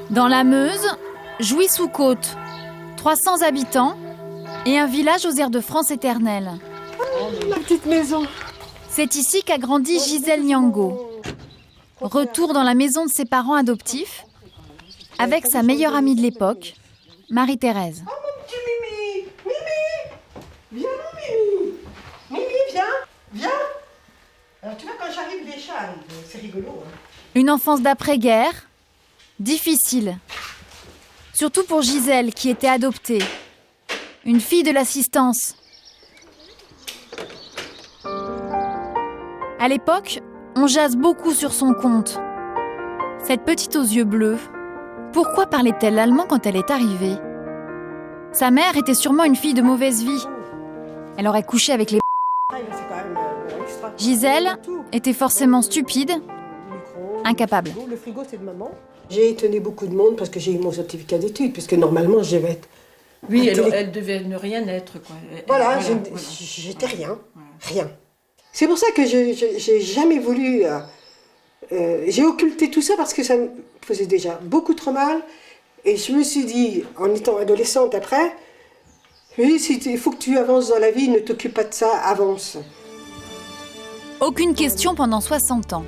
Dans la Meuse, Jouy-sous-Côte, 300 habitants et un village aux airs de France éternelle. La petite maison. C'est ici qu'a grandi Gisèle Niango. Retour dans la maison de ses parents adoptifs, avec sa meilleure amie de l'époque, Marie-Thérèse. Oh mon petit Mimi, Mimi, viens Mimi, Mimi viens. Alors tu vois quand j'arrive les chats arrivent, c'est rigolo. Hein. Une enfance d'après-guerre, difficile. Surtout pour Gisèle qui était adoptée, une fille de l'assistance. À l'époque, on jase beaucoup sur son compte. Cette petite aux yeux bleus, pourquoi parlait-elle l'allemand quand elle est arrivée ? Sa mère était sûrement une fille de mauvaise vie. Elle aurait couché avec les... Gisèle était forcément stupide, incapable. Le frigo, c'est de maman. J'ai étonné beaucoup de monde parce que j'ai eu mon certificat d'études, puisque normalement, je devais être... Oui, elle devait ne rien être, quoi. Voilà. J'étais rien. Rien. C'est pour ça que j'ai jamais voulu... j'ai occulté tout ça parce que ça me faisait déjà beaucoup trop mal. Et je me suis dit, en étant adolescente après, il faut que tu avances dans la vie, ne t'occupe pas de ça, avance. Aucune question pendant 60 ans.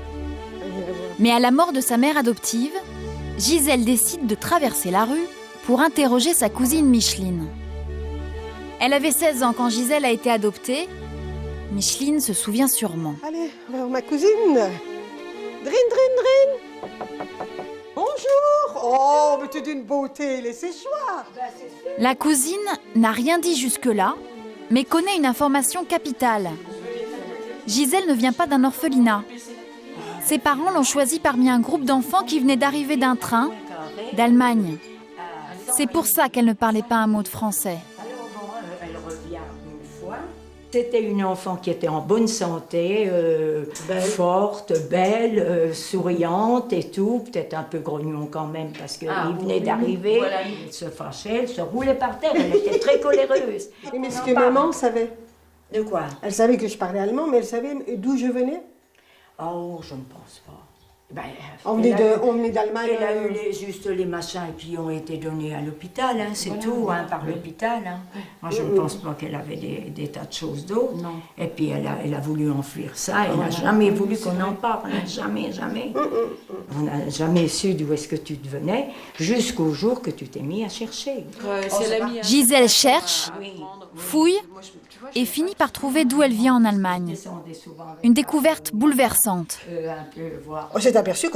Mais à la mort de sa mère adoptive, Gisèle décide de traverser la rue pour interroger sa cousine Micheline. Elle avait 16 ans quand Gisèle a été adoptée. Micheline se souvient sûrement. Allez, on va voir ma cousine. Drin. Bonjour. Oh, mais t'es d'une beauté, laissez choix. La cousine n'a rien dit jusque-là, mais connaît une information capitale. Gisèle ne vient pas d'un orphelinat. Ses parents l'ont choisie parmi un groupe d'enfants qui venait d'arriver d'un train d'Allemagne. C'est pour ça qu'elle ne parlait pas un mot de français. Elle revient une fois. C'était une enfant qui était en bonne santé, forte, belle, souriante et tout. Peut-être un peu grognon quand même parce qu'il venait d'arriver. Voilà. Elle se fâchait, elle se roulait par terre. Elle était très coléreuse. Mais ce que maman savait. De quoi? Elle savait que je parlais allemand, mais elle savait d'où je venais. Oh, je ne pense pas. Ben, on venait d'Allemagne. Elle a eu juste les machins qui ont été donnés à l'hôpital, hein, c'est voilà, tout, hein, par l'hôpital. Hein. Moi, je ne pense pas qu'elle avait des tas de choses d'autres. Et puis, elle a voulu enfuir ça. Elle n'a jamais voulu qu'on en parle. Hein. Jamais. On n'a jamais su d'où est-ce que tu devenais, jusqu'au jour que tu t'es mis à chercher. Gisèle cherche, fouille et finit par trouver d'où elle vient en Allemagne. Une découverte bouleversante. On s'est aperçu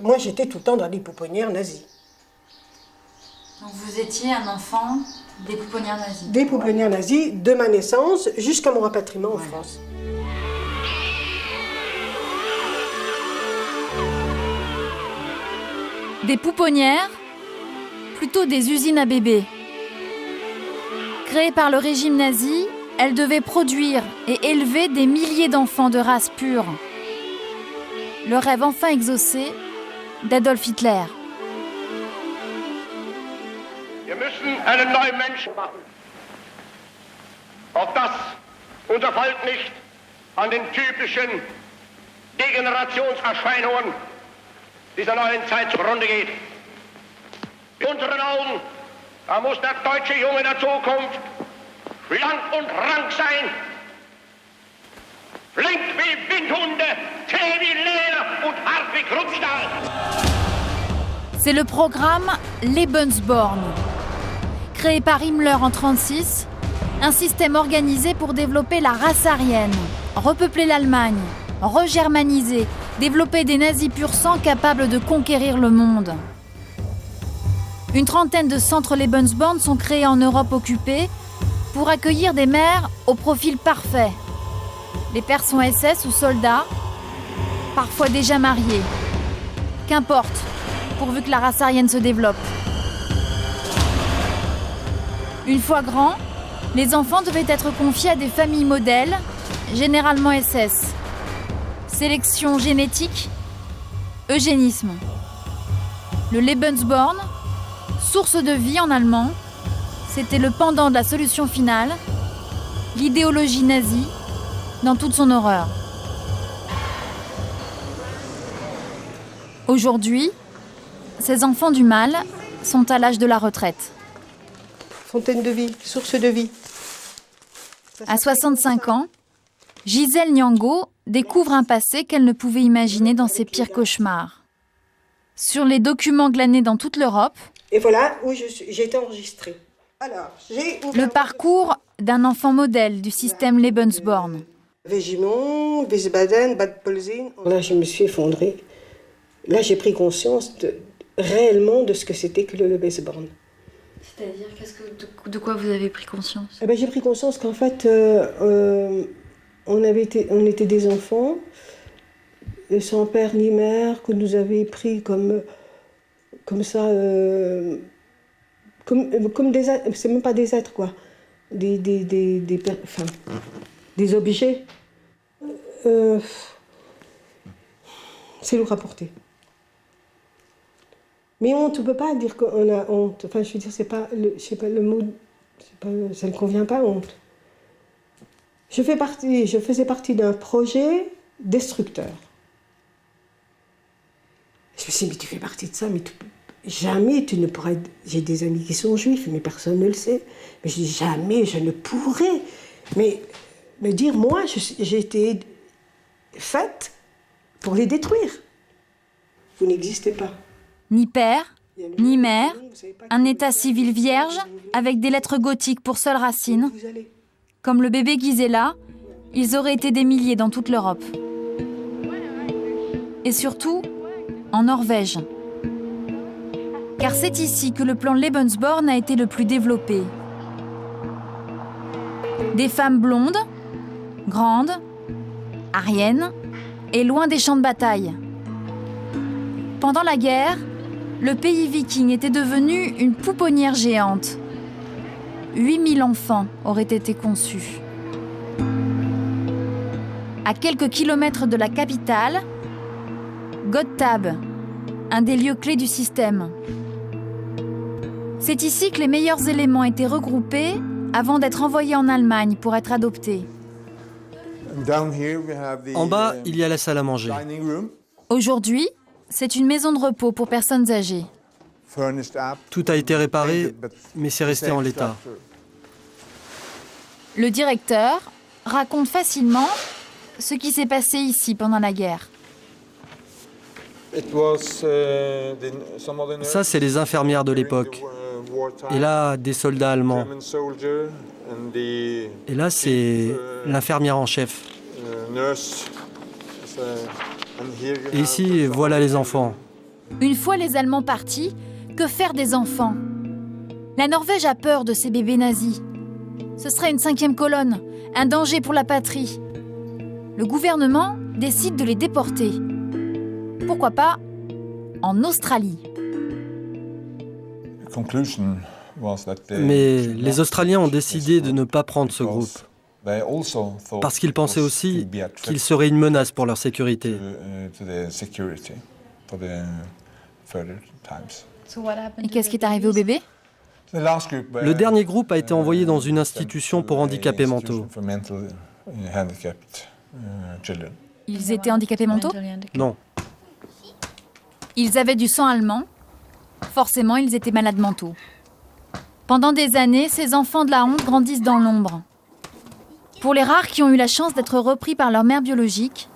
moi j'étais tout le temps dans des pouponnières nazies. Donc vous étiez un enfant des pouponnières nazies? Des pouponnières nazies de ma naissance jusqu'à mon rapatriement en France. Des pouponnières, plutôt des usines à bébés. Créées par le régime nazi, elles devaient produire et élever des milliers d'enfants de race pure. Le rêve enfin exaucé d'Adolf Hitler. Wir müssen einen neuen Menschen machen. Auf das unser Volk nicht an den typischen Degenerationserscheinungen dieser neuen Zeit zugrunde geht. In unseren Augen, da muss der deutsche Junge der Zukunft schlank und rank sein, flink wie Windhunde, zäh wie Leder und hart wie Kruppstahl. C'est le programme Lebensborn. Créé par Himmler en 1936, un système organisé pour développer la race aryenne, repeupler l'Allemagne, regermaniser, développer des nazis pur sang capables de conquérir le monde. Une trentaine de centres Lebensborn sont créés en Europe occupée pour accueillir des mères au profil parfait. Les pères sont SS ou soldats, parfois déjà mariés. Qu'importe, pourvu que la race aryenne se développe. Une fois grands, les enfants devaient être confiés à des familles modèles, généralement SS. Sélection génétique, eugénisme. Le Lebensborn, source de vie en allemand, c'était le pendant de la solution finale, l'idéologie nazie dans toute son horreur. Aujourd'hui, ces enfants du mal sont à l'âge de la retraite. Fontaine de vie, source de vie. À 65 ans, Gisèle Niango découvre un passé qu'elle ne pouvait imaginer dans ses pires cauchemars. Sur les documents glanés dans toute l'Europe, Et voilà où j'ai été enregistrée. Alors, j'ai le parcours d'un enfant modèle du système Lebensborn. Végimont, Wiesbaden, Bad Pölzin. Là, je me suis effondrée. Là, j'ai pris conscience réellement de ce que c'était que le Lebensborn. C'est-à-dire, de quoi vous avez pris conscience ? Eh ben, j'ai pris conscience qu'en fait, on était des enfants, sans père ni mère, qu'on nous avait pris comme ça, comme des êtres, c'est même pas des êtres quoi, des objets. C'est lourd à porter. Mais honte, on ne peut pas dire qu'on a honte. Enfin, je veux dire, c'est pas le mot, ça ne convient pas, honte. Je faisais partie d'un projet destructeur. Je me suis dit, mais tu fais partie de ça, mais jamais tu ne pourrais... J'ai des amis qui sont juifs, mais personne ne le sait. Mais je dis, jamais je ne pourrais. Mais me dire, moi, j'ai été faite pour les détruire. Vous n'existez pas. Ni père, ni mère, un état civil vierge avec des lettres gothiques pour seule racine. Comme le bébé Gisela, ils auraient été des milliers dans toute l'Europe. Et surtout, en Norvège. Car c'est ici que le plan Lebensborn a été le plus développé. Des femmes blondes, grandes, aryennes et loin des champs de bataille. Pendant la guerre, le pays viking était devenu une pouponnière géante. 8000 enfants auraient été conçus. À quelques kilomètres de la capitale, Gotthab, un des lieux clés du système. C'est ici que les meilleurs éléments étaient regroupés avant d'être envoyés en Allemagne pour être adoptés. En bas, il y a la salle à manger. Aujourd'hui, c'est une maison de repos pour personnes âgées. Tout a été réparé, mais c'est resté en l'état. Le directeur raconte facilement ce qui s'est passé ici pendant la guerre. Ça, c'est les infirmières de l'époque. Et là, des soldats allemands. Et là, c'est l'infirmière en chef. Et ici, voilà les enfants. Une fois les Allemands partis, que faire des enfants ? La Norvège a peur de ces bébés nazis. Ce serait une 5e colonne, un danger pour la patrie. Le gouvernement décide de les déporter. Pourquoi pas en Australie ? Mais les Australiens ont décidé de ne pas prendre ce groupe. Parce qu'ils pensaient aussi qu'ils seraient une menace pour leur sécurité. Et qu'est-ce qui est arrivé au bébé ? Le dernier groupe a été envoyé dans une institution pour handicapés mentaux. Ils étaient handicapés mentaux ? Non. Ils avaient du sang allemand. Forcément, ils étaient malades mentaux. Pendant des années, ces enfants de la honte grandissent dans l'ombre. Pour les rares qui ont eu la chance d'être repris par leur mère biologique,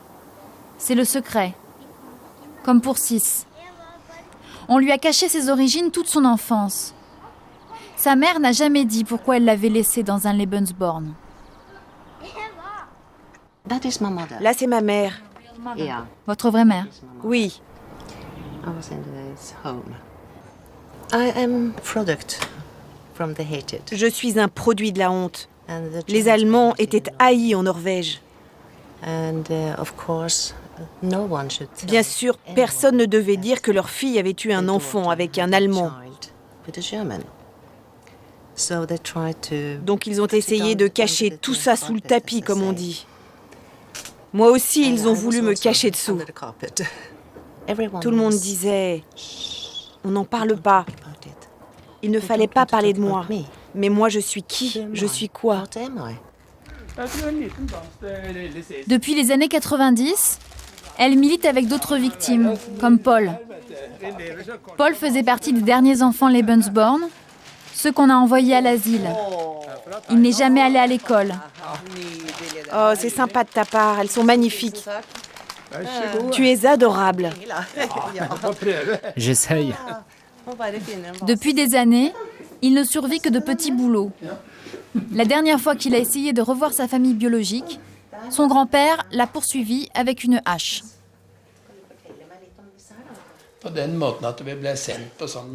c'est le secret. Comme pour Sis. On lui a caché ses origines toute son enfance. Sa mère n'a jamais dit pourquoi elle l'avait laissé dans un Lebensborn. Là, c'est ma mère. Votre vraie mère ? Oui. Je suis un produit de la honte. Les Allemands étaient haïs en Norvège. Bien sûr, personne ne devait dire que leur fille avait eu un enfant avec un Allemand. Donc ils ont essayé de cacher tout ça sous le tapis, comme on dit. Moi aussi, ils ont voulu me cacher dessous. Tout le monde disait « On n'en parle pas ». Il ne fallait pas parler de moi. Mais moi, je suis qui ? Je suis quoi ? Depuis les années 90, Elle milite avec d'autres victimes, comme Paul. Paul faisait partie des derniers enfants Lebensborn, ceux qu'on a envoyés à l'asile. Il n'est jamais allé à l'école. Oh, c'est sympa de ta part, elles sont magnifiques. Tu es adorable. J'essaye. Depuis des années, il ne survit que de petits boulots. La dernière fois qu'il a essayé de revoir sa famille biologique, son grand-père l'a poursuivi avec une hache.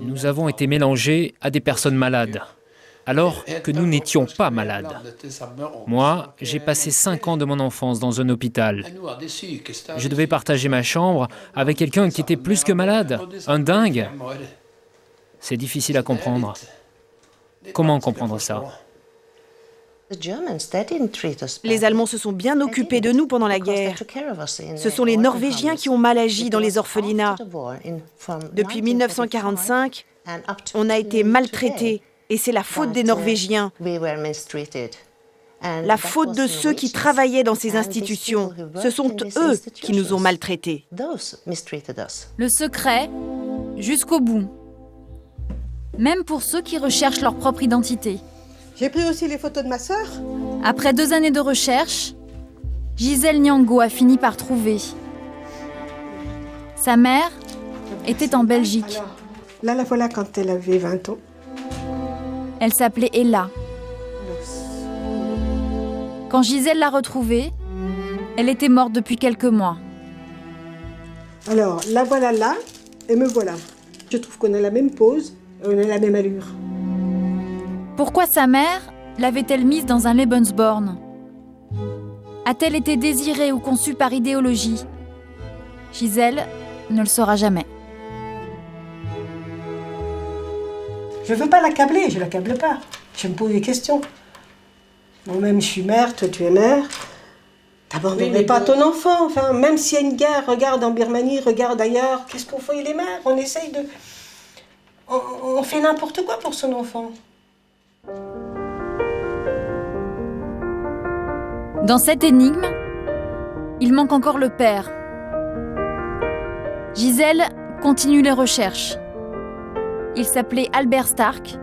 Nous avons été mélangés à des personnes malades, alors que nous n'étions pas malades. Moi, j'ai passé 5 ans de mon enfance dans un hôpital. Je devais partager ma chambre avec quelqu'un qui était plus que malade, un dingue. C'est difficile à comprendre. Comment comprendre ça ? Les Allemands se sont bien occupés de nous pendant la guerre. Ce sont les Norvégiens qui ont mal agi dans les orphelinats. Depuis 1945, on a été maltraités et c'est la faute des Norvégiens. La faute de ceux qui travaillaient dans ces institutions. Ce sont eux qui nous ont maltraités. Le secret, jusqu'au bout. Même pour ceux qui recherchent leur propre identité. J'ai pris aussi les photos de ma sœur. Après 2 années de recherche, Gisèle Niango a fini par trouver. Sa mère était en Belgique. Là, la voilà quand elle avait 20 ans. Elle s'appelait Ella. Quand Gisèle l'a retrouvée, elle était morte depuis quelques mois. Alors, la voilà là, et me voilà. Je trouve qu'on a la même pose, et on a la même allure. Pourquoi sa mère l'avait-elle mise dans un Lebensborn ? A-t-elle été désirée ou conçue par idéologie ? Gisèle ne le saura jamais. Je veux pas l'accabler, je l'accable pas. Je me pose des questions. Moi-même, je suis mère, toi, tu es mère. T'abandonnerais pas ton enfant. Enfin, même s'il y a une guerre, regarde en Birmanie, regarde ailleurs. Qu'est-ce qu'on fait les mères ? On essaye de... On fait n'importe quoi pour son enfant. Dans cette énigme, il manque encore le père. Gisèle continue les recherches. Il s'appelait Albert Stark.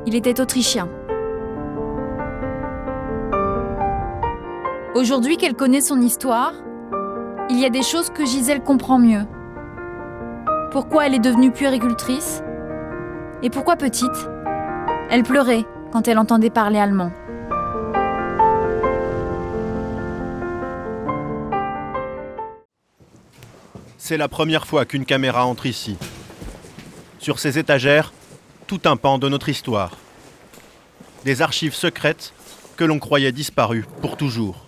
Il était autrichien. Aujourd'hui qu'elle connaît son histoire, il y a des choses que Gisèle comprend mieux. Pourquoi elle est devenue puéricultrice ? Et pourquoi petite, elle pleurait quand elle entendait parler allemand. C'est la première fois qu'une caméra entre ici. Sur ces étagères, tout un pan de notre histoire. Des archives secrètes que l'on croyait disparues pour toujours.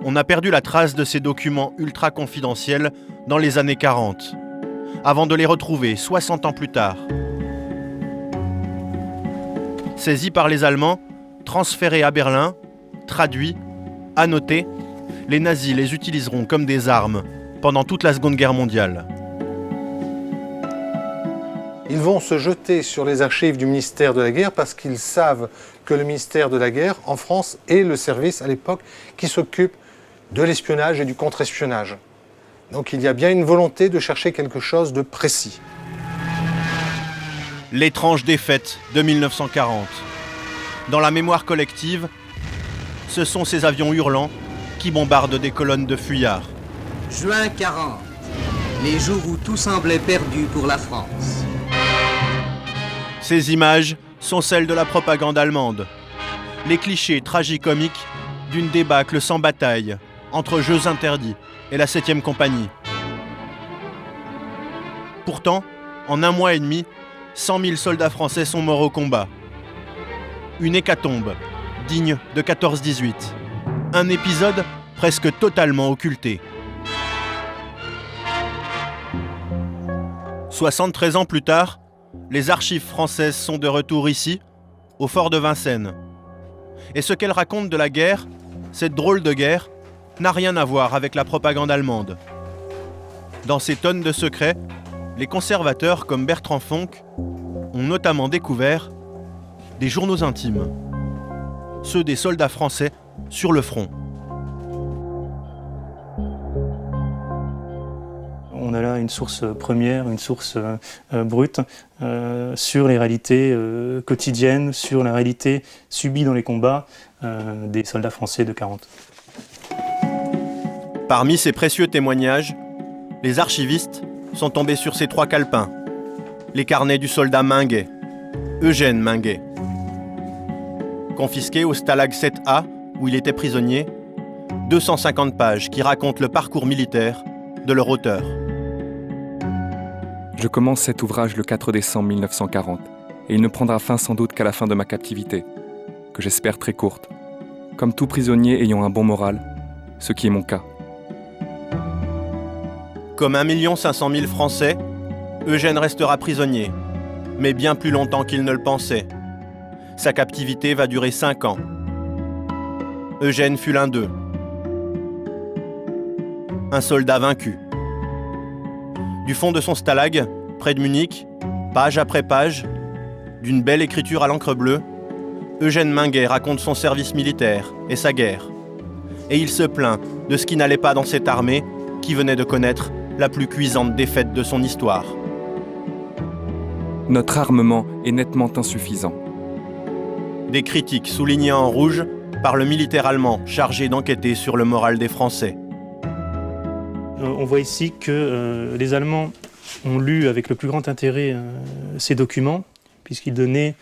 On a perdu la trace de ces documents ultra confidentiels dans les années 40, avant de les retrouver 60 ans plus tard. Saisis par les Allemands, transférés à Berlin, traduits, annotés, les nazis les utiliseront comme des armes pendant toute la Seconde Guerre mondiale. Ils vont se jeter sur les archives du ministère de la Guerre parce qu'ils savent que le ministère de la Guerre, en France, est le service à l'époque qui s'occupe de l'espionnage et du contre-espionnage. Donc il y a bien une volonté de chercher quelque chose de précis. L'étrange défaite de 1940. Dans la mémoire collective, ce sont ces avions hurlants qui bombardent des colonnes de fuyards. Juin 40, les jours où tout semblait perdu pour la France. Ces images sont celles de la propagande allemande. Les clichés tragicomiques d'une débâcle sans bataille entre Jeux interdits et la 7e compagnie. Pourtant, en 1 mois et demi, 100 000 soldats français sont morts au combat. Une hécatombe, digne de 14-18. Un épisode presque totalement occulté. 73 ans plus tard, les archives françaises sont de retour ici, au fort de Vincennes. Et ce qu'elles racontent de la guerre, cette drôle de guerre, n'a rien à voir avec la propagande allemande. Dans ces tonnes de secrets, les conservateurs comme Bertrand Fonck ont notamment découvert des journaux intimes, ceux des soldats français sur le front. on a là une source première, une source brute sur les réalités quotidiennes, sur la réalité subie dans les combats des soldats français de 40. Parmi ces précieux témoignages, les archivistes sont tombés sur ces 3 calepins. Les carnets du soldat Minguet, Eugène Minguet. Confisqués au Stalag 7A, où il était prisonnier, 250 pages qui racontent le parcours militaire de leur auteur. Je commence cet ouvrage le 4 décembre 1940, et il ne prendra fin sans doute qu'à la fin de ma captivité, que j'espère très courte, comme tout prisonnier ayant un bon moral, ce qui est mon cas. Comme 1 500 000 Français, Eugène restera prisonnier, mais bien plus longtemps qu'il ne le pensait. Sa captivité va durer 5 ans. Eugène fut l'un d'eux. Un soldat vaincu. Du fond de son stalag, près de Munich, page après page, d'une belle écriture à l'encre bleue, Eugène Minguet raconte son service militaire et sa guerre. Et il se plaint de ce qui n'allait pas dans cette armée qui venait de connaître la plus cuisante défaite de son histoire. Notre armement est nettement insuffisant. Des critiques soulignées en rouge par le militaire allemand chargé d'enquêter sur le moral des Français. On voit ici que les Allemands ont lu avec le plus grand intérêt ces documents, puisqu'ils donnaient,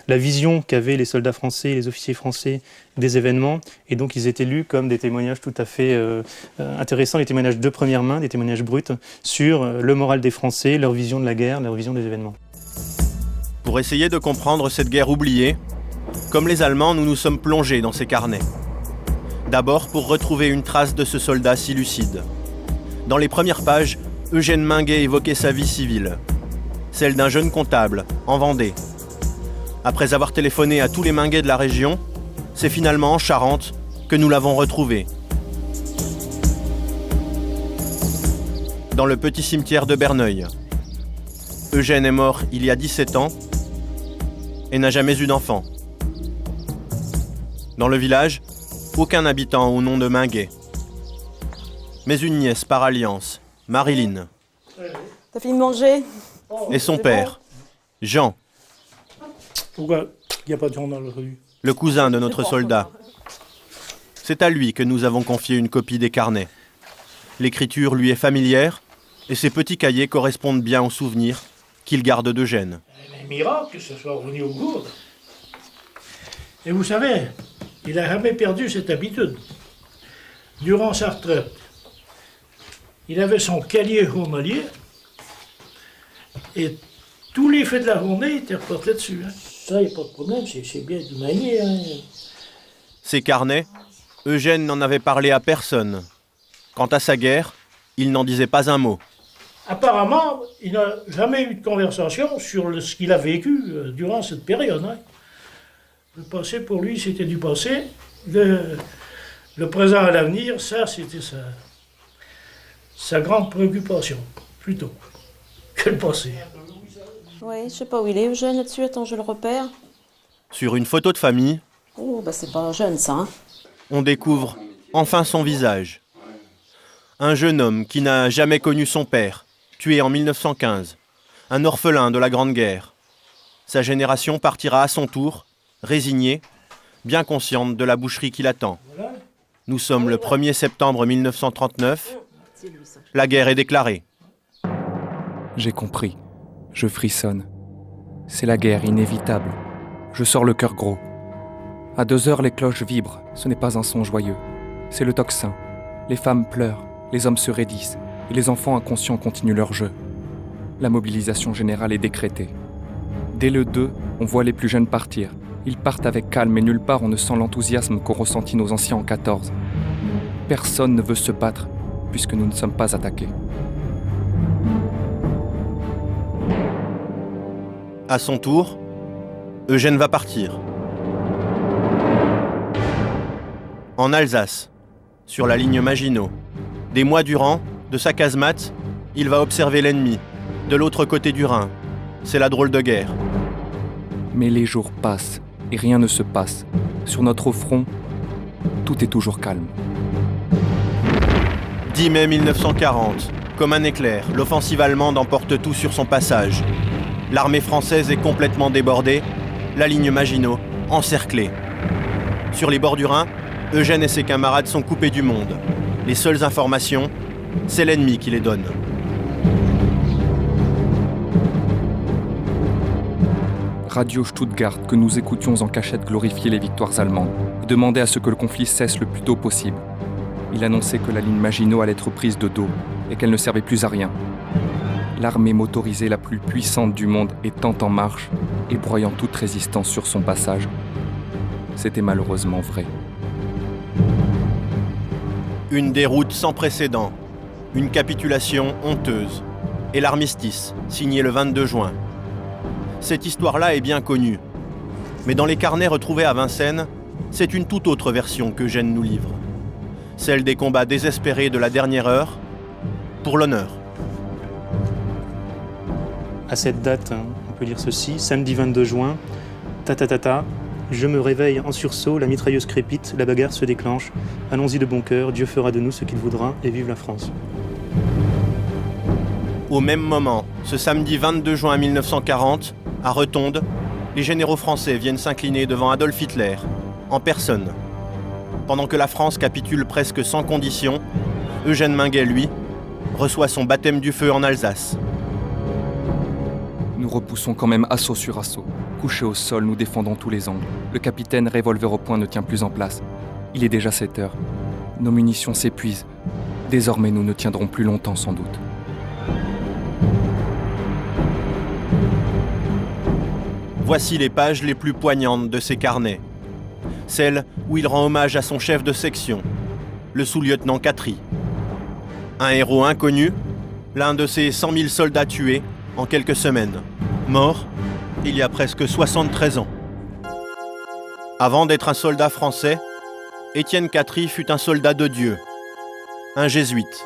la vision qu'avaient les soldats français, les officiers français des événements, et donc ils étaient lus comme des témoignages tout à fait intéressants, des témoignages de première main, des témoignages bruts, sur le moral des Français, leur vision de la guerre, leur vision des événements. Pour essayer de comprendre cette guerre oubliée, comme les Allemands, nous nous sommes plongés dans ces carnets. D'abord pour retrouver une trace de ce soldat si lucide. Dans les premières pages, Eugène Minguet évoquait sa vie civile, celle d'un jeune comptable, en Vendée. Après avoir téléphoné à tous les Minguets de la région, c'est finalement en Charente que nous l'avons retrouvé. Dans le petit cimetière de Berneuil. Eugène est mort il y a 17 ans et n'a jamais eu d'enfant. Dans le village, aucun habitant au nom de Minguet. Mais une nièce par alliance, Marilyn. T'as fini de manger? Et son père, Jean. Pourquoi il n'y a pas de journal aujourd'hui? Le cousin de notre soldat. C'est à lui que nous avons confié une copie des carnets. L'écriture lui est familière et ses petits cahiers correspondent bien aux souvenirs qu'il garde d'Eugène. Un miracle que ce soit revenu aux gourdes. Et vous savez, il n'a jamais perdu cette habitude. Durant sa retraite, il avait son cahier journalier et tous les faits de la journée étaient reportés dessus. Ça, il n'y a pas de problème, c'est bien du manier. Ces carnets, Eugène n'en avait parlé à personne. Quant à sa guerre, il n'en disait pas un mot. Apparemment, il n'a jamais eu de conversation sur ce qu'il a vécu durant cette période. Le passé, pour lui, c'était du passé. Le présent à l'avenir, ça, c'était sa grande préoccupation, plutôt, que le passé. Oui, je sais pas où il est, Eugène, là-dessus. Attends, je le repère. Sur une photo de famille, Oh, bah c'est pas jeune, ça, hein. on découvre enfin son visage. Un jeune homme qui n'a jamais connu son père, tué en 1915. Un orphelin de la Grande Guerre. Sa génération partira à son tour, résignée, bien consciente de la boucherie qui l'attend. Nous sommes le 1er septembre 1939. La guerre est déclarée. J'ai compris. Je frissonne. C'est la guerre inévitable. Je sors le cœur gros. À 2 heures, les cloches vibrent. Ce n'est pas un son joyeux. C'est le tocsin. Les femmes pleurent, les hommes se raidissent, et les enfants inconscients continuent leur jeu. La mobilisation générale est décrétée. Dès le 2, on voit les plus jeunes partir. Ils partent avec calme et nulle part on ne sent l'enthousiasme qu'ont ressenti nos anciens en 14. Personne ne veut se battre, puisque nous ne sommes pas attaqués. À son tour, Eugène va partir. En Alsace, sur la ligne Maginot, des mois durant, de sa casemate, il va observer l'ennemi, de l'autre côté du Rhin. C'est la drôle de guerre. Mais les jours passent, et rien ne se passe. Sur notre front, tout est toujours calme. 10 mai 1940, comme un éclair, l'offensive allemande emporte tout sur son passage. L'armée française est complètement débordée, la ligne Maginot encerclée. Sur les bords du Rhin, Eugène et ses camarades sont coupés du monde. Les seules informations, c'est l'ennemi qui les donne. Radio Stuttgart, que nous écoutions en cachette glorifier les victoires allemandes, demandait à ce que le conflit cesse le plus tôt possible. Il annonçait que la ligne Maginot allait être prise de dos et qu'elle ne servait plus à rien. L'armée motorisée la plus puissante du monde étant en marche et broyant toute résistance sur son passage. C'était malheureusement vrai. Une déroute sans précédent, une capitulation honteuse et l'armistice, signé le 22 juin. Cette histoire-là est bien connue. Mais dans les carnets retrouvés à Vincennes, c'est une toute autre version qu'Eugène nous livre. Celle des combats désespérés de la dernière heure, pour l'honneur. À cette date, on peut lire ceci, samedi 22 juin, ta-ta-ta-ta, je me réveille en sursaut, la mitrailleuse crépite, la bagarre se déclenche. Allons-y de bon cœur, Dieu fera de nous ce qu'il voudra, et vive la France. Au même moment, ce samedi 22 juin 1940, à Retonde, les généraux français viennent s'incliner devant Adolf Hitler, en personne. Pendant que la France capitule presque sans condition, Eugène Minguet, lui, reçoit son baptême du feu en Alsace. Nous repoussons quand même assaut sur assaut. Couchés au sol, nous défendons tous les angles. Le capitaine, revolver au poing, ne tient plus en place. Il est déjà 7 heures. Nos munitions s'épuisent. Désormais, nous ne tiendrons plus longtemps sans doute. Voici les pages les plus poignantes de ses carnets. Celle où il rend hommage à son chef de section, le sous-lieutenant Catry. Un héros inconnu, l'un de ces 100 000 soldats tués en quelques semaines, mort il y a presque 73 ans. Avant d'être un soldat français, Étienne Catry fut un soldat de Dieu, un jésuite.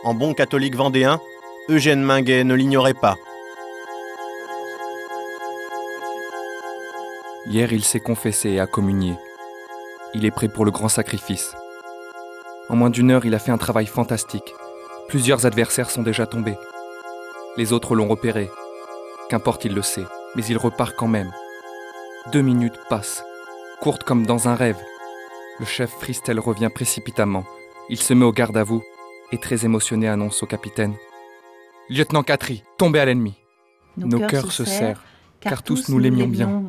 En bon catholique vendéen, Eugène Minguet ne l'ignorait pas. Hier, il s'est confessé et a communié. Il est prêt pour le grand sacrifice. En moins d'1 heure, il a fait un travail fantastique. Plusieurs adversaires sont déjà tombés. Les autres l'ont repéré. Qu'importe, il le sait, mais il repart quand même. 2 minutes passent, courtes comme dans un rêve. Le chef Fristel revient précipitamment. Il se met au garde à vous et très émotionné annonce au capitaine. « Lieutenant Catry, tombé à l'ennemi. Nos cœurs se serrent, car tous nous l'aimions bien. »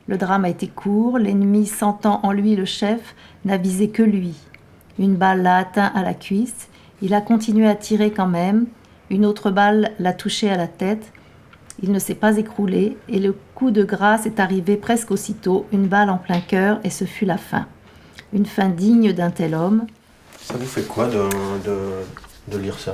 Le drame a été court, l'ennemi, sentant en lui le chef, n'a visé que lui. Une balle l'a atteint à la cuisse, il a continué à tirer quand même, une autre balle l'a touché à la tête, il ne s'est pas écroulé et le coup de grâce est arrivé presque aussitôt, une balle en plein cœur et ce fut la fin. Une fin digne d'un tel homme. Ça vous fait quoi de lire ça?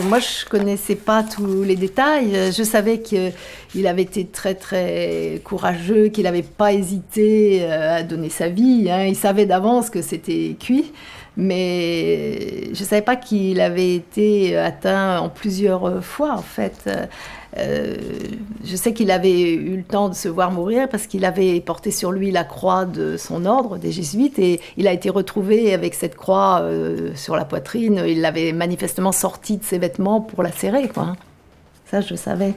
Moi, je connaissais pas tous les détails. Je savais qu'il avait été très, très courageux, qu'il n'avait pas hésité à donner sa vie. Il savait d'avance que c'était cuit. Mais je ne savais pas qu'il avait été atteint en plusieurs fois, en fait. Je sais qu'il avait eu le temps de se voir mourir parce qu'il avait porté sur lui la croix de son ordre, des jésuites, et il a été retrouvé avec cette croix sur la poitrine. Il l'avait manifestement sortie de ses vêtements pour la serrer, quoi. Ça, je savais.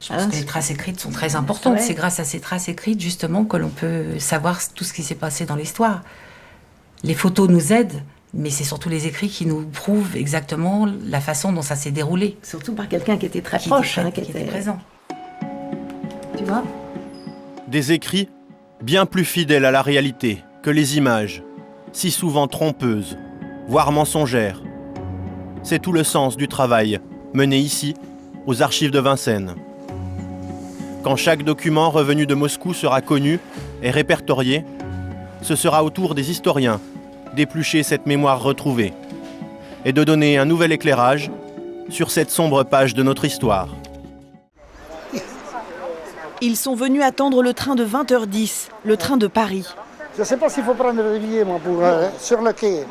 Je pense que les traces écrites sont très importantes. Ouais. C'est grâce à ces traces écrites, justement, que l'on peut savoir tout ce qui s'est passé dans l'histoire. Les photos nous aident, mais c'est surtout les écrits qui nous prouvent exactement la façon dont ça s'est déroulé. Surtout par quelqu'un qui était très proche, qui était présent. Tu vois ? Des écrits bien plus fidèles à la réalité que les images, si souvent trompeuses, voire mensongères. C'est tout le sens du travail mené ici, aux archives de Vincennes. Quand chaque document revenu de Moscou sera connu et répertorié, ce sera au tour des historiens d'éplucher cette mémoire retrouvée et de donner un nouvel éclairage sur cette sombre page de notre histoire. Ils sont venus attendre le train de 20h10, le train de Paris. Je ne sais pas s'il faut prendre le billet, moi, sur le quai.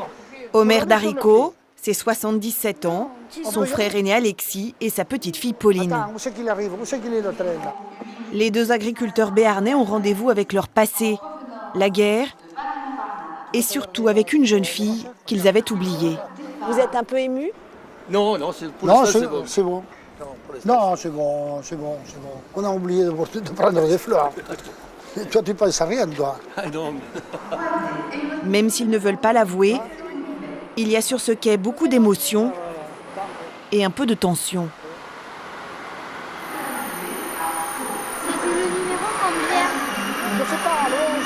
Omer Daricot, c'est 77 ans, son frère aîné Alexis et sa petite fille Pauline. Attends, où c'est qu'il arrive? Où c'est qu'il est le train là? Les deux agriculteurs béarnais ont rendez-vous avec leur passé, la guerre et surtout avec une jeune fille qu'ils avaient oubliée. Vous êtes un peu ému? Non, pour ça, c'est bon. Non, c'est bon. On a oublié de prendre des fleurs. Toi, tu penses à rien, toi. Même s'ils ne veulent pas l'avouer, il y a sur ce quai beaucoup d'émotions et un peu de tension. C'était le numéro combien? Je sais pas, le 11.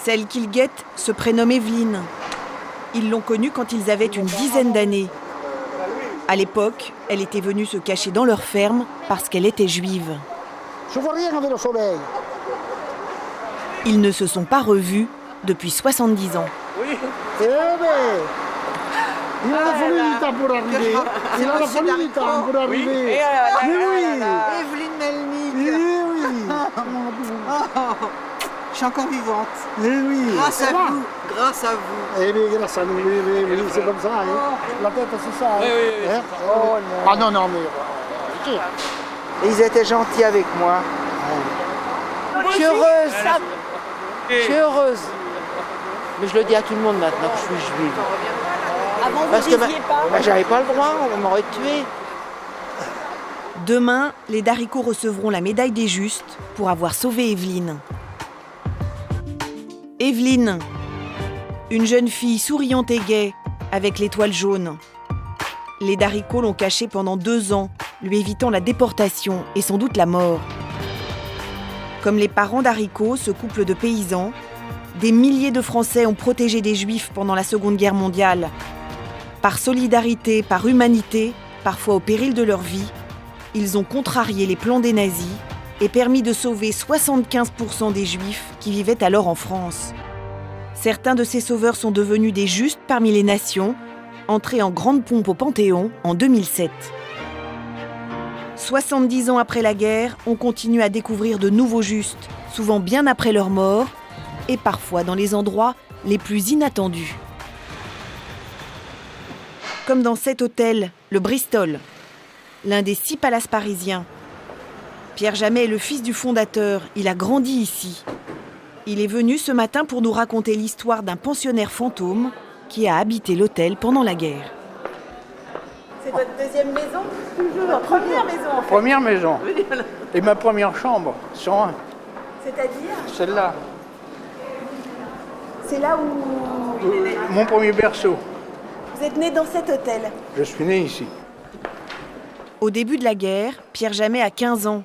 Celle qu'ils guettent se prénomme Evelyne. Ils l'ont connue quand ils avaient une dizaine d'années. À l'époque, elle était venue se cacher dans leur ferme parce qu'elle était juive. Je vois rien avec le soleil. Ils ne se sont pas revus depuis 70 ans. Oui. Eh bien, il a fallu du temps pour arriver. Il a fallu du temps pour arriver. Oui. Evelyne Melnick. Oui. Je suis encore vivante. Eh oui. Grâce à vous. Eh bien, grâce à nous, oui, c'est comme ça. Hein. La tête, c'est ça. Hein. Oui. Hein? Oh, non. Ah non, mais... Et ils étaient gentils avec moi. Je suis heureuse. Je suis heureuse. Mais je le dis à tout le monde maintenant que je suis juive. Avant, vous Parce ne que disiez pas? j'avais pas le droit, on m'aurait tué. Demain, les Daricots recevront la médaille des Justes pour avoir sauvé Evelyne. Evelyne, une jeune fille souriante et gaie, avec l'étoile jaune. Les Daricots l'ont cachée pendant 2 ans, lui évitant la déportation et sans doute la mort. Comme les parents Daricot, ce couple de paysans, des milliers de Français ont protégé des Juifs pendant la Seconde Guerre mondiale. Par solidarité, par humanité, parfois au péril de leur vie, ils ont contrarié les plans des nazis et permis de sauver 75% des Juifs qui vivaient alors en France. Certains de ces sauveurs sont devenus des justes parmi les nations, entrés en grande pompe au Panthéon en 2007. 70 ans après la guerre, on continue à découvrir de nouveaux justes, souvent bien après leur mort, et parfois dans les endroits les plus inattendus. Comme dans cet hôtel, le Bristol, l'un des 6 palaces parisiens. Pierre Jamet est le fils du fondateur, il a grandi ici. Il est venu ce matin pour nous raconter l'histoire d'un pensionnaire fantôme qui a habité l'hôtel pendant la guerre. C'est votre deuxième maison? Toujours. Première maison, en fait. Première maison. Et ma première chambre, 101. C'est-à-dire? Celle-là. C'est là où... Mon premier berceau. Vous êtes né dans cet hôtel? Je suis né ici. Au début de la guerre, Pierre Jamet a 15 ans.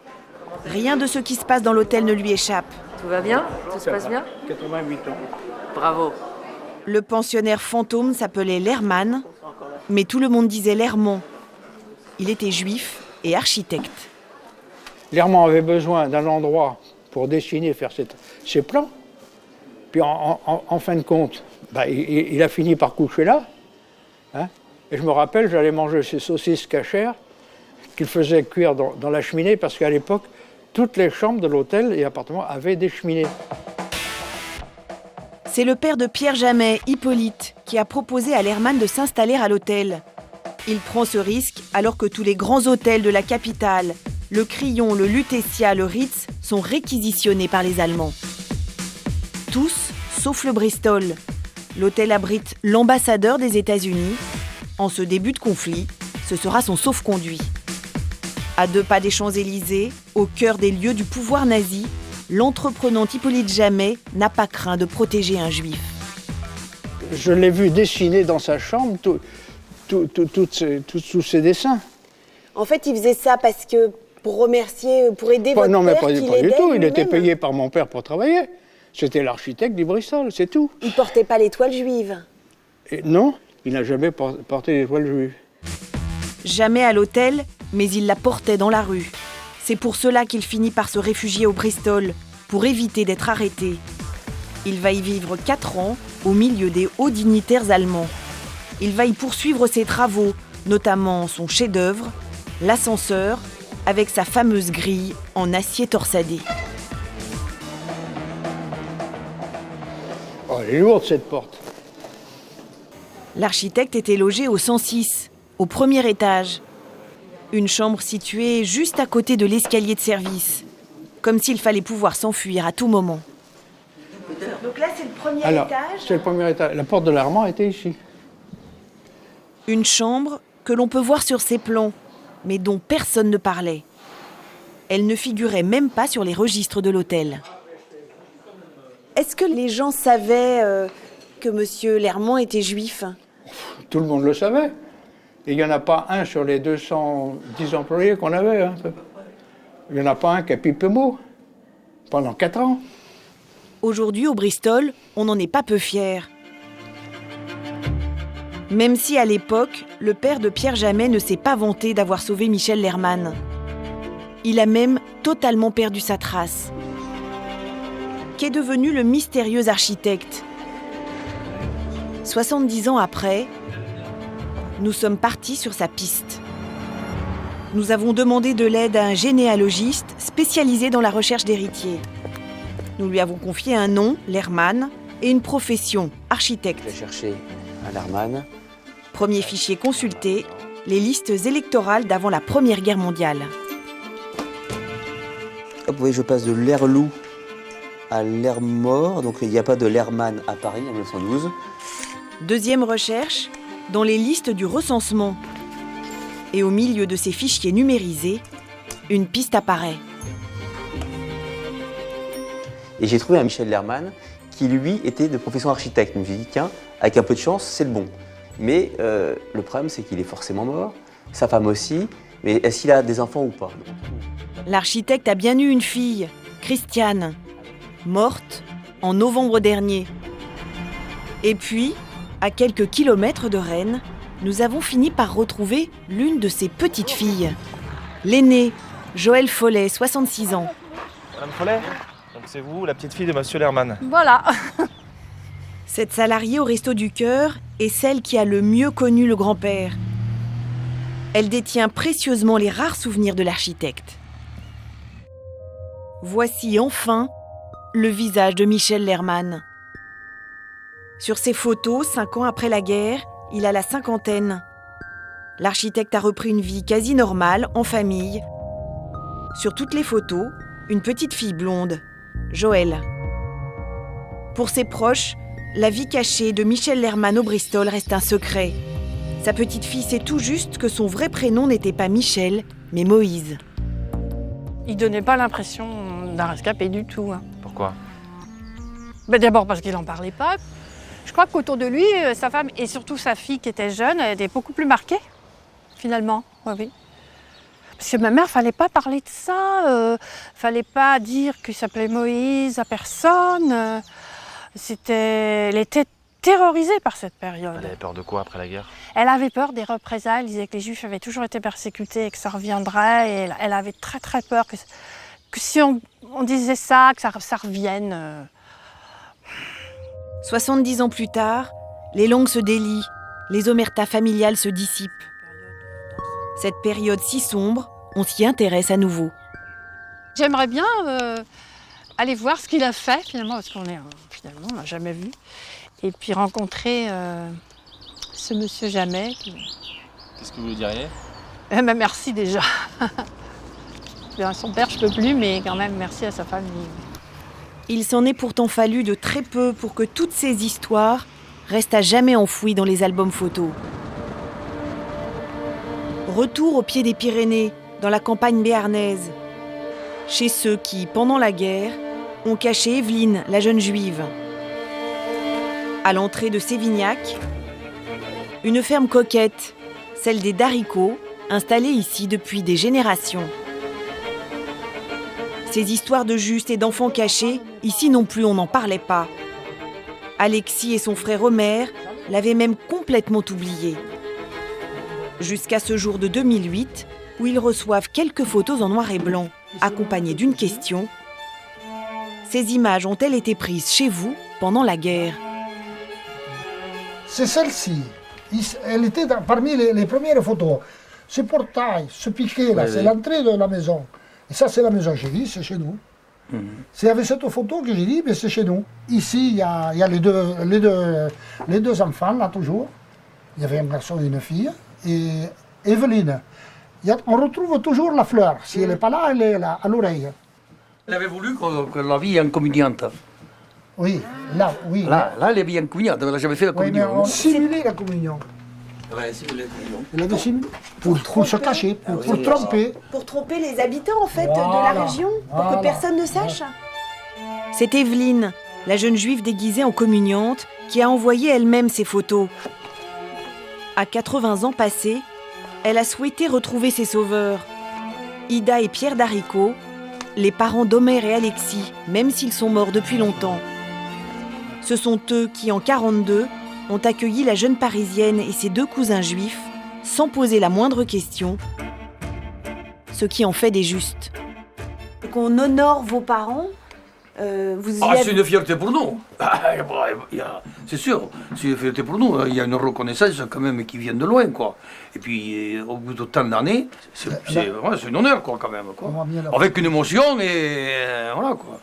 Rien de ce qui se passe dans l'hôtel ne lui échappe. Tout va bien? Tout se passe bien? 88 ans. Bravo. Le pensionnaire fantôme s'appelait Lerman, mais tout le monde disait Lermont. Il était juif et architecte. Lermont avait besoin d'un endroit pour dessiner, faire ses plans. Puis en fin de compte, il a fini par coucher là. Hein, et je me rappelle, j'allais manger ces saucisses cachères qu'il faisait cuire dans la cheminée, parce qu'à l'époque, toutes les chambres de l'hôtel et appartements avaient des cheminées. C'est le père de Pierre Jamet, Hippolyte, qui a proposé à Lerman de s'installer à l'hôtel. Il prend ce risque alors que tous les grands hôtels de la capitale, le Crillon, le Lutetia, le Ritz, sont réquisitionnés par les Allemands. Tous, sauf le Bristol. L'hôtel abrite l'ambassadeur des États-Unis. En ce début de conflit, ce sera son sauf-conduit. À 2 pas des Champs-Élysées, au cœur des lieux du pouvoir nazi, l'entreprenant Hippolyte Jamet n'a pas craint de protéger un juif. Je l'ai vu dessiner dans sa chambre tous ses dessins. En fait, il faisait ça parce que pour remercier, pour aider votre non, mais père pas qu'il du aidait tout. Il lui-même. était payé par mon père pour travailler. C'était l'architecte du Bristol, c'est tout. Il portait pas l'étoile juive. Et non, il n'a jamais porté l'étoile juive. Jamais à l'hôtel, mais il la portait dans la rue. C'est pour cela qu'il finit par se réfugier au Bristol, pour éviter d'être arrêté. Il va y vivre 4 ans, au milieu des hauts dignitaires allemands. Il va y poursuivre ses travaux, notamment son chef-d'œuvre, l'ascenseur, avec sa fameuse grille en acier torsadé. Oh, elle est lourde, cette porte. L'architecte était logé au 106, au premier étage. Une chambre située juste à côté de l'escalier de service. comme s'il fallait pouvoir s'enfuir à tout moment. Donc là, c'est le premier étage. C'est le premier étage. La porte de l'Armand était ici. Une chambre que l'on peut voir sur ces plans, mais dont personne ne parlait. Elle ne figurait même pas sur les registres de l'hôtel. Est-ce que les gens savaient que M. Lermont était juif? Tout le monde le savait. Et il n'y en a pas un sur les 210 employés qu'on avait. Hein. Il n'y en a pas un qui a pipé mot pendant 4 ans. Aujourd'hui, au Bristol, on n'en est pas peu fiers. Même si, à l'époque, le père de Pierre Jamet ne s'est pas vanté d'avoir sauvé Michel Lerman. Il a même totalement perdu sa trace. Qu'est devenu le mystérieux architecte? 70 ans après, nous sommes partis sur sa piste. Nous avons demandé de l'aide à un généalogiste spécialisé dans la recherche d'héritiers. Nous lui avons confié un nom, Lerman, et une profession, architecte. Je vais chercher un Lerman. Premier fichier consulté, les listes électorales d'avant la Première Guerre mondiale. Hop, vous voyez, je passe de Lerlou à Lermort, donc il n'y a pas de Lerman à Paris en 1912. Deuxième recherche, dans les listes du recensement. Et au milieu de ces fichiers numérisés, une piste apparaît. Et j'ai trouvé un Michel Lerman qui, lui, était de profession architecte. Je me suis dit, tiens, avec un peu de chance, c'est le bon. Mais le problème, c'est qu'il est forcément mort, sa femme aussi, mais est-ce qu'il a des enfants ou pas? L'architecte a bien eu une fille, Christiane, morte en novembre dernier. Et puis, à quelques kilomètres de Rennes, nous avons fini par retrouver l'une de ses petites filles. L'aînée, Joëlle Follet, 66 ans. Madame Follet, donc c'est vous, la petite fille de Monsieur Lerman. Voilà. Cette salariée au Resto du Cœur est celle qui a le mieux connu le grand-père. Elle détient précieusement les rares souvenirs de l'architecte. Voici enfin le visage de Michel Lerman. Sur ces photos, 5 ans après la guerre, il a la cinquantaine. L'architecte a repris une vie quasi normale, en famille. Sur toutes les photos, une petite fille blonde, Joëlle. Pour ses proches, la vie cachée de Michel Lerman au Bristol reste un secret. Sa petite fille sait tout juste que son vrai prénom n'était pas Michel, mais Moïse. Il donnait pas l'impression d'un rescapé du tout. Hein. Pourquoi? D'abord parce qu'il n'en parlait pas. Je crois qu'autour de lui, sa femme et surtout sa fille qui était jeune, elle était beaucoup plus marquée, finalement. Oui. Parce que ma mère, fallait pas parler de ça, fallait pas dire qu'il s'appelait Moïse à personne. Elle était terrorisée par cette période. Elle avait peur de quoi après la guerre? Elle avait peur des représailles, elle disait que les Juifs avaient toujours été persécutés et que ça reviendrait. Et elle avait très très peur que si on disait ça, que ça revienne. 70 ans plus tard, les langues se délient, les omertas familiales se dissipent. Cette période si sombre, on s'y intéresse à nouveau. J'aimerais bien aller voir ce qu'il a fait finalement, parce qu'on n'a jamais vu. Et puis rencontrer ce monsieur Jamet. Qu'est-ce que vous lui diriez? Merci déjà. Son père, je peux plus, mais quand même merci à sa famille. Il s'en est pourtant fallu de très peu pour que toutes ces histoires restent à jamais enfouies dans les albums photos. Retour au pied des Pyrénées, dans la campagne béarnaise, chez ceux qui, pendant la guerre, ont caché Evelyne, la jeune juive. À l'entrée de Sévignac, une ferme coquette, celle des Daricots, installée ici depuis des générations. Ces histoires de justes et d'enfants cachés, ici non plus on n'en parlait pas. Alexis et son frère Omer l'avaient même complètement oublié. Jusqu'à ce jour de 2008, où ils reçoivent quelques photos en noir et blanc, accompagnées d'une question. Ces images ont-elles été prises chez vous pendant la guerre? C'est celle-ci. Elle était parmi les premières photos. Ce portail, ce piquet-là, c'est l'entrée de la maison. Et ça, c'est la maison, j'ai dit, c'est chez nous. C'est avec cette photo que j'ai dit, mais c'est chez nous. Ici, il y a les deux enfants, là, toujours. Il y avait un garçon et une fille. Et Evelyne. On retrouve toujours la fleur. Si elle n'est pas là, elle est là, à l'oreille. Elle avait voulu que la vie est communiante. Oui, là, oui. Là, elle est bien communiante, elle n'a jamais fait la communion. Oui, mais on simulait la communion. Ouais, simulé la communion. Elle avait simulé. Pour se cacher, pour tromper. Pour tromper les habitants, en fait, de la région, pour que personne ne sache. C'est Evelyne, la jeune juive déguisée en communiante, qui a envoyé elle-même ses photos. À 80 ans passés, elle a souhaité retrouver ses sauveurs. Ida et Pierre Darricot, les parents d'Omer et Alexis, même s'ils sont morts depuis longtemps. Ce sont eux qui, en 1942, ont accueilli la jeune Parisienne et ses 2 cousins juifs, sans poser la moindre question, ce qui en fait des justes. Qu'on honore vos parents, c'est une fierté pour nous. C'est sûr, c'est une fierté pour nous. Il y a une reconnaissance quand même qui vient de loin, quoi. Et puis, au bout de tant d'années, c'est un honneur, quoi, quand même. Quoi. Avec une émotion et voilà, quoi.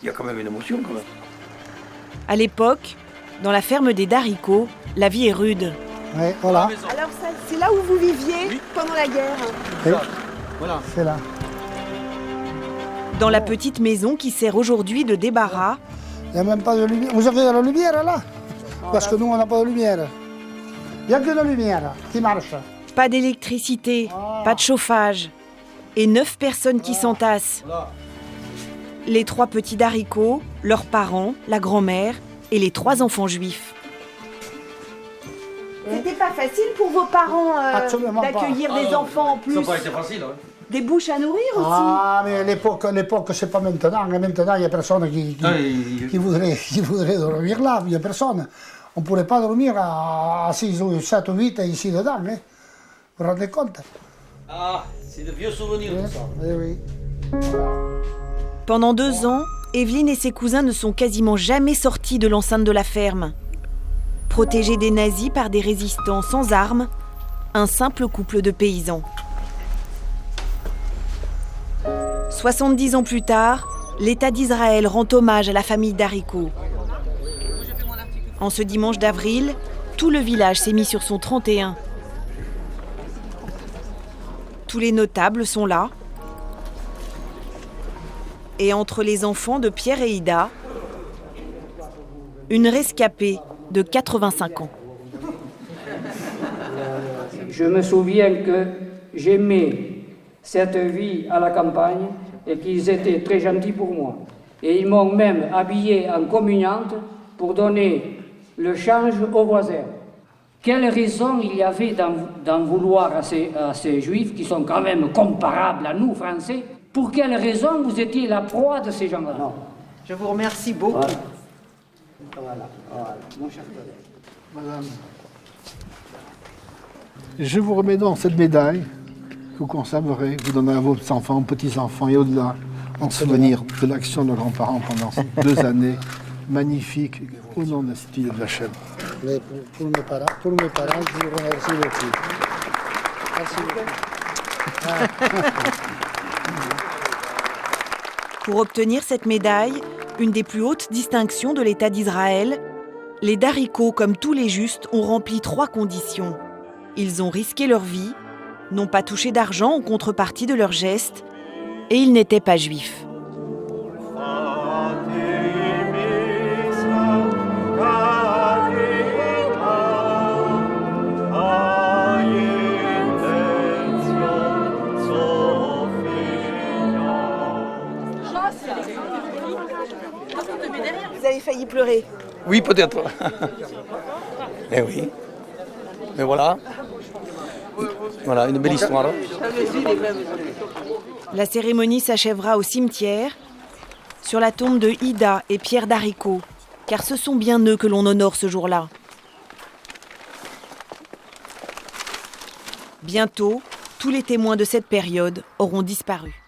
Il y a quand même une émotion, quand même. À l'époque, dans la ferme des Darricot, la vie est rude. Ouais, voilà. Alors, c'est là où vous viviez pendant la guerre. Oui. Voilà. C'est là. Dans la petite maison qui sert aujourd'hui de débarras. Il n'y a même pas de lumière. Vous avez de la lumière là? Parce que nous, on n'a pas de lumière. Il n'y a que de la lumière qui marche. Pas d'électricité, pas de chauffage. Et 9 personnes qui s'entassent. Les 3 petits Darricot, leurs parents, la grand-mère et les 3 enfants juifs. C'était pas facile pour vos parents d'accueillir des enfants en plus. Ça n'a pas été facile, hein. Des bouches à nourrir aussi. Ah, mais l'époque, c'est pas maintenant. Maintenant, il n'y a personne qui voudrait dormir là. Il n'y a personne. On ne pourrait pas dormir à 6 ou 7 ou 8 ici dedans. Hein. Vous vous rendez compte? Ah, c'est de vieux souvenirs, tout ça. Oui. Pendant 2 ans, Evelyne et ses cousins ne sont quasiment jamais sortis de l'enceinte de la ferme. Protégés des nazis par des résistants sans armes, un simple couple de paysans. 70 ans plus tard, l'État d'Israël rend hommage à la famille Darricot. En ce dimanche d'avril, tout le village s'est mis sur son 31. Tous les notables sont là. Et entre les enfants de Pierre et Ida, une rescapée de 85 ans. Je me souviens que j'aimais cette vie à la campagne et qu'ils étaient très gentils pour moi. Et ils m'ont même habillé en communiante pour donner le change aux voisins. Quelle raison il y avait d'en vouloir à ces juifs qui sont quand même comparables à nous, Français? Pour quelle raison vous étiez la proie de ces gens-là? Non. Je vous remercie beaucoup. Voilà, mon cher collègue. Madame, je vous remets donc cette médaille que vous conserverez, vous donnerez à vos enfants, petits-enfants et au-delà, en souvenir de l'action de nos grands-parents pendant ces 2 années magnifiques au nom de l'Institut de la Chèvre. Pour mes parents, je vous remercie beaucoup. Merci beaucoup. Pour obtenir cette médaille, une des plus hautes distinctions de l'État d'Israël, les Darricot, comme tous les justes, ont rempli 3 conditions. Ils ont risqué leur vie, n'ont pas touché d'argent en contrepartie de leurs gestes, et ils n'étaient pas juifs. Vous avez failli pleurer. Oui, peut-être. Eh oui. Mais voilà. Voilà, une belle histoire. La cérémonie s'achèvera au cimetière, sur la tombe de Ida et Pierre Darricot, car ce sont bien eux que l'on honore ce jour-là. Bientôt, tous les témoins de cette période auront disparu.